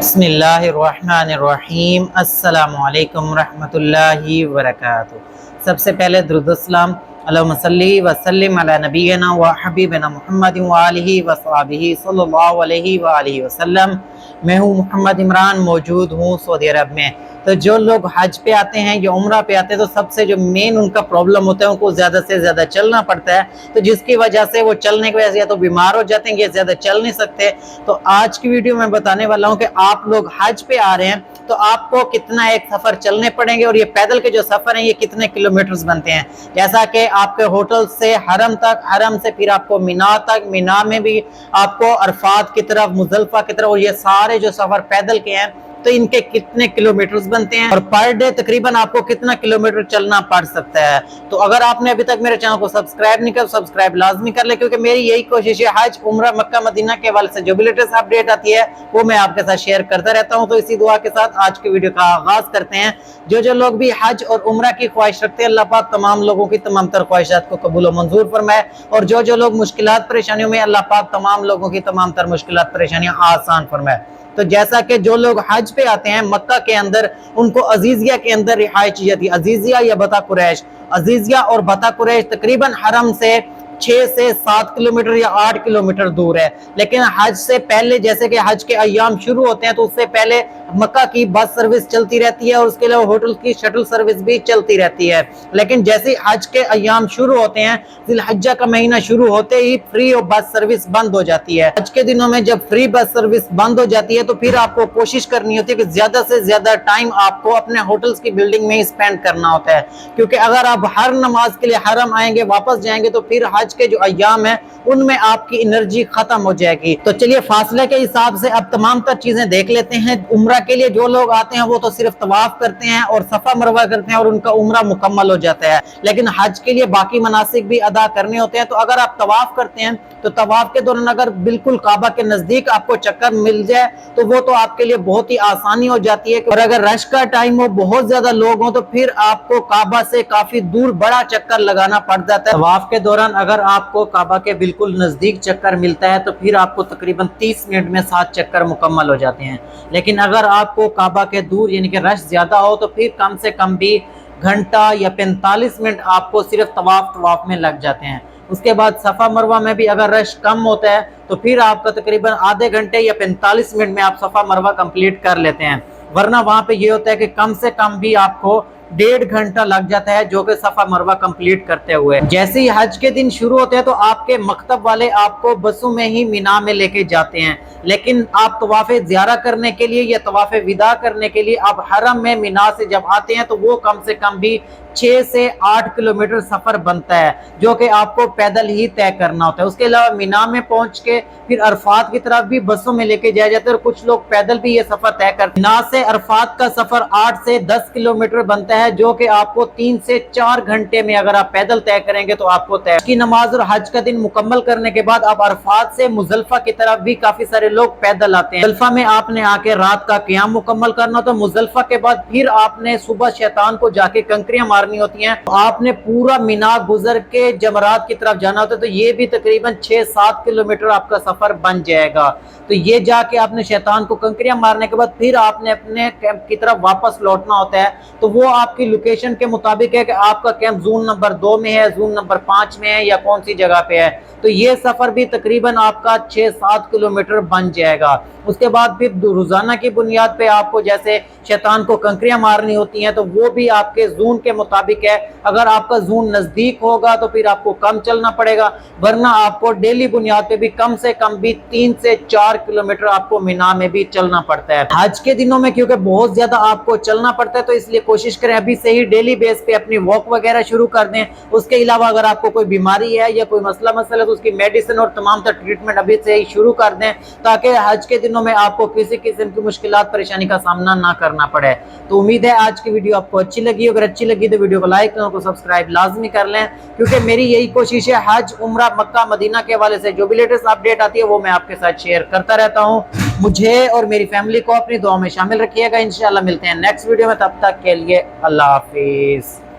बिस्मिल्लाहिर्रहमानिर्रहीम। अस्सलामु अलैकुम रहमतुल्लाहि वबरकातुहू। सबसे पहले दुरूदुस्सलाम अल्लाहुम्मा सल्ली व सल्लिम अला नबीना व हबीबना मुहम्मदिन व आलिहि व सहाबिहि सल्लल्लाहु अलैहि व आलिहि वसल्लम। मैं हूँ मोहम्मद इमरान, मौजूद हूँ सऊदी अरब में। तो जो लोग हज पे आते हैं या उम्रा पे आते हैं तो सबसे जो मेन उनका प्रॉब्लम होता है, उनको ज़्यादा से ज़्यादा चलना पड़ता है। तो जिसकी वजह से वो चलने की वजह से या तो बीमार हो जाते हैं या ज़्यादा चल नहीं सकते। तो आज की वीडियो में बताने वाला हूँ कि आप लोग हज पे आ रहे हैं तो आपको कितना एक सफ़र चलने पड़ेंगे और ये पैदल के जो सफ़र हैं ये कितने किलोमीटर्स बनते हैं। जैसा कि आपके होटल से हरम तक, हरम से फिर आपको मीना तक, मीना में भी आपको अरफात की तरफ, मुजल्फा की तरफ, और ये सारे जो सफ़र पैदल के हैं तो इनके कितने किलोमीटर्स बनते हैं और पर डे तकरीबन आपको कितना किलोमीटर चलना पड़ सकता है। तो अगर आपने अभी तक मेरे चैनल को सब्सक्राइब नहीं किया, सब्सक्राइब लाजमी कर ले, क्योंकि मेरी यही कोशिश है हज, उम्रा, मक्का, मदीना के हवाले से जो भी लेटेस्ट अपडेट आती है वो मैं आपके साथ शेयर करता रहता हूँ। तो इसी दुआ के साथ आज की वीडियो का आगाज करते हैं। जो लोग भी हज और उम्रा की ख्वाहिश रखते हैं, अल्लाह पाक तमाम लोगों की तमाम तर ख्वाहिशात को कबूल और मंजूर फरमाए, और जो लोग मुश्किलात परेशानियों में, अल्लाह पाक तमाम लोगों की तमाम तर मुश्किलात परेशानियां आसान फरमाए। तो जैसा कि जो लोग हज पे आते हैं मक्का के अंदर, उनको अजीजिया के अंदर रिहाइश चाहिए थी। अजीजिया या बता कुरैश, अजीजिया और बता कुरैश तकरीबन हरम से 6 से 7 किलोमीटर या 8 किलोमीटर दूर है। लेकिन हज से पहले, जैसे कि हज के अय्याम शुरू होते हैं तो उससे पहले मक्का की बस सर्विस चलती रहती है और उसके अलावा होटल की शटल सर्विस भी चलती रहती है। लेकिन जैसे हज के अय्याम शुरू होते हैं, जिलहज्जा का महीना शुरू होते ही फ्री बस सर्विस बंद हो जाती है। हज के दिनों में जब फ्री बस सर्विस बंद हो जाती है तो फिर आपको कोशिश करनी होती है कि ज्यादा से ज्यादा टाइम आपको अपने होटल्स की बिल्डिंग में ही स्पेंड करना होता है, क्योंकि अगर आप हर नमाज के लिए हरम आएंगे, वापस जाएंगे, तो फिर हज के जो अय्याम है उनमें आपकी एनर्जी खत्म हो जाएगी। तो चलिए फासले के हिसाब से अब तमाम तर चीजें देख लेते हैं। उम्रा के लिए जो लोग आते हैं वो तो सिर्फ तवाफ करते हैं और सफा मरवा करते हैं और उनका उम्रा मुकम्मल हो जाता है। लेकिन हज के लिए बाकी मनासिक भी अदा करने होते हैं। तो अगर आप तवाफ करते हैं तो तवाफ के दौरान अगर बिल्कुल काबा के नजदीक आपको चक्कर मिल जाए तो वो तो आपके लिए बहुत ही आसानी हो जाती है। और अगर रश का टाइम हो, बहुत ज्यादा लोग हो, तो फिर आपको काबा से काफी दूर बड़ा चक्कर लगाना पड़ जाता है। तवाफ के दौरान अगर आपको काबा के बिल्कुल नजदीक चक्कर मिलता है तो फिर आपको तकरीबन 30 मिनट में 7 चक्कर मुकम्मल हो जाते हैं। लेकिन अगर आपको काबा के दूर यानी कि रश ज्यादा हो तो फिर कम से कम भी घंटा या 45 मिनट आपको सिर्फ तवाफ में लग जाते हैं। उसके बाद सफा मरवा में भी अगर रश कम होता है तो फिर आपका तकरीबन आधे घंटे या 45 मिनट में आप सफा मरवा कंप्लीट कर लेते हैं। वरना वहां पे ये होता है कि कम से कम भी आपको 1.5 घंटा लग जाता है जो कि सफा मरवा कंप्लीट करते हुए। जैसे ही हज के दिन शुरू होते हैं तो आपके मकतब वाले आपको बसों में ही मीना में लेके जाते हैं। लेकिन आप तवाफ़े ज़ियारा करने के लिए या तवाफ़े विदा करने के लिए आप हरम में मीना से जब आते हैं तो वो कम से कम भी 6 से 8 किलोमीटर सफर बनता है, जो कि आपको पैदल ही तय करना होता है। उसके अलावा मीना में पहुंच के फिर अरफात की तरफ भी बसों में लेके जाए जाते हैं और कुछ लोग पैदल भी ये सफर तय करते हैं। मीना से अरफात का सफर 8 से 10 किलोमीटर बनता है, जो कि आपको 3 से 4 घंटे में अगर आप पैदल तय करेंगे तो आपको तय की नमाज और हज का दिन मुकम्मल करने के बाद आप अरफात से मुजल्फा की तरफ भी काफी सारे लोग पैदल आते हैं। मुजल्फा में आपने आके रात का क़याम मुकम्मल करना, तो मुजल्फा के बाद फिर आपने सुबह शैतान को जाके कंकरियां मारनी होती हैं। तो आपने पूरा मीना गुजर के जमरात की तरफ जाना होता है। तो ये भी तकरीबन 6-7 किलोमीटर आपका सफर बन जाएगा। तो ये जाके आपने शैतान को कंकरियां मारने के बाद फिर आपने अपने कैंप की तरफ वापस लौटना होता है। तो वो आपकी लोकेशन के मुताबिक है कि आपका कैंप जोन नंबर 2 में है, जोन नंबर 5 में है या कौन सी जगह पे है। तो ये सफर भी तकरीबन आपका 6-7 किलोमीटर बन जाएगा। उसके बाद फिर रोजाना की बुनियाद पे आपको जैसे शैतान को कंकरियां मारनी होती हैं तो वो भी आपके जोन के मुताबिक है। अगर आपका जोन नजदीक होगा तो फिर आपको कम चलना पड़ेगा, वरना आपको डेली बुनियाद पे भी कम से कम भी 3 से 4 किलोमीटर आपको मीना में भी चलना पड़ता है। हज के दिनों में क्योंकि बहुत ज्यादा आपको चलना पड़ता है तो इसलिए कोशिश करें अभी से ही डेली बेस पे अपनी वॉक वगैरह शुरू कर दें। उसके अलावा अगर आपको कोई बीमारी है या कोई मसला तो उसकी मेडिसिन और तमाम तर ट्रीटमेंट अभी से ही शुरू कर दें, ताकि हज के दिनों में आपको किसी किस्म की मुश्किलात परेशानी का सामना ना करना पड़े। तो उम्मीद है आज की वीडियो आपको अच्छी लगी। अगर अच्छी लगी तो वीडियो को लाइक और सब्सक्राइब लाजमी कर लें, क्योंकि मेरी यही कोशिश है हज, उम्रा, मक्का, मदीना के हवाले से जो भी लेटेस्ट अपडेट आती है वो मैं आपके साथ शेयर करता रहता हूँ। मुझे और मेरी फैमिली को अपनी दुआ में शामिल रखिएगा। इंशाल्लाह मिलते हैं नेक्स्ट वीडियो में, तब तक के लिए अल्लाह हाफिज।